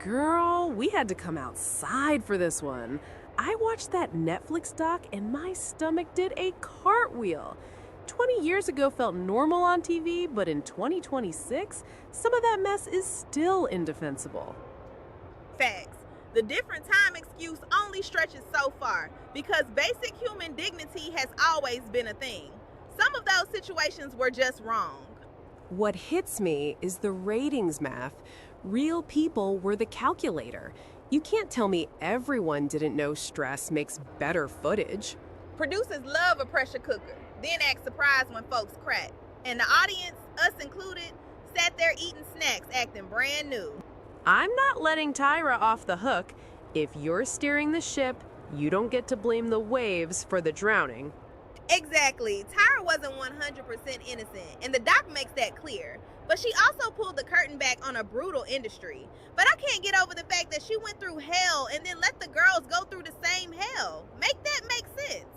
Girl, we had to come outside for this one. I watched that Netflix doc and my stomach did a cartwheel. 20 years ago felt normal on TV, but in 2026, some of that mess is still indefensible. Facts. The different time excuse only stretches so far because basic human dignity has always been a thing. Some of those situations were just wrong. What hits me is the ratings math. Real people were the calculator. You can't tell me everyone didn't know stress makes better footage. Producers love a pressure cooker, then act surprised when folks crack. And the audience, us included, sat there eating snacks acting brand new. I'm not letting Tyra off the hook. If you're steering the ship, you don't get to blame the waves for the drowning. Exactly. Tyra wasn't 100% innocent, and the doc makes that clear. But she also pulled the curtain back on a brutal industry. But I can't get over the fact that she went through hell and then let the girls go through the same hell. Make that make sense.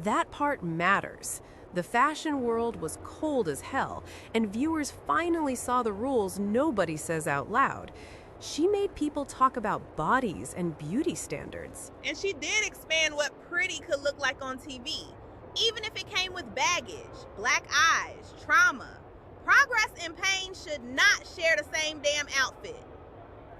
That part matters. The fashion world was cold as hell, and viewers finally saw the rules nobody says out loud. She made people talk about bodies and beauty standards. And she did expand what pretty could look like on TV, even if it came with baggage, black eyes, trauma. Progress and pain should not share the same damn outfit.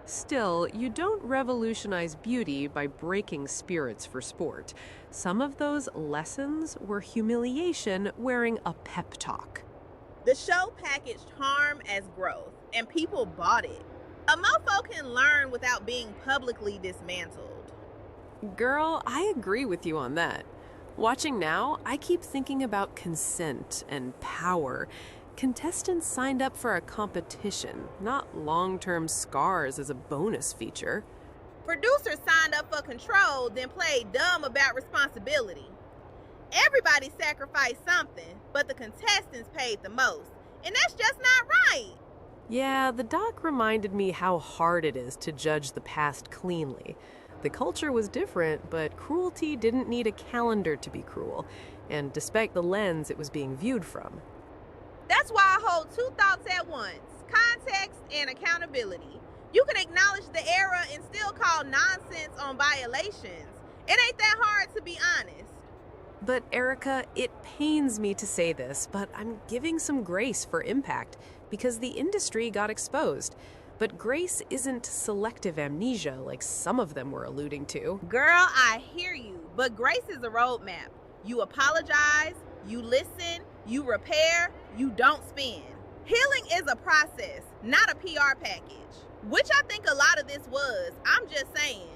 Still, you don't revolutionize beauty by breaking spirits for sport. Some of those lessons were humiliation wearing a pep talk. The show packaged harm as growth, and people bought it. A mofo can learn without being publicly dismantled. Girl, I agree with you on that. Watching now, I keep thinking about consent and power. Contestants signed up for a competition, not long-term scars as a bonus feature. Producers signed up for control, then played dumb about responsibility. Everybody sacrificed something, but the contestants paid the most. And that's just not right. Yeah, the doc reminded me how hard it is to judge the past cleanly. The culture was different, but cruelty didn't need a calendar to be cruel, and despite the lens it was being viewed from. That's why I hold two thoughts at once: context and accountability. You can acknowledge the error and still call nonsense on violations. It ain't that hard, to be honest. But Erika, it pains me to say this, but I'm giving some grace for impact because the industry got exposed. But grace isn't selective amnesia like some of them were alluding to. Girl, I hear you, but grace is a roadmap. You apologize, you listen, you repair, you don't spin. Healing is a process, not a PR package, which I think a lot of this was. I'm just saying.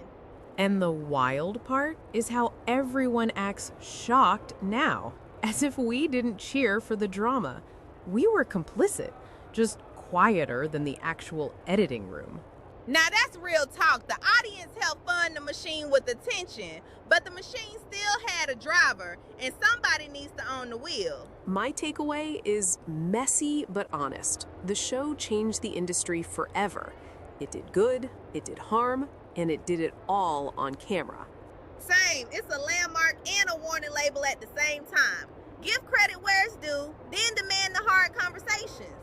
And the wild part is how everyone acts shocked now, as if we didn't cheer for the drama. We were complicit, just quieter than the actual editing room. Now that's real talk. The audience helped fund the machine with attention, but the machine still had a driver, and somebody needs to own the wheel. My takeaway is messy but honest. The show changed the industry forever. It did good, it did harm, and it did it all on camera. Same. It's a landmark and a warning label at the same time. Give credit where it's due, then demand the hard conversations.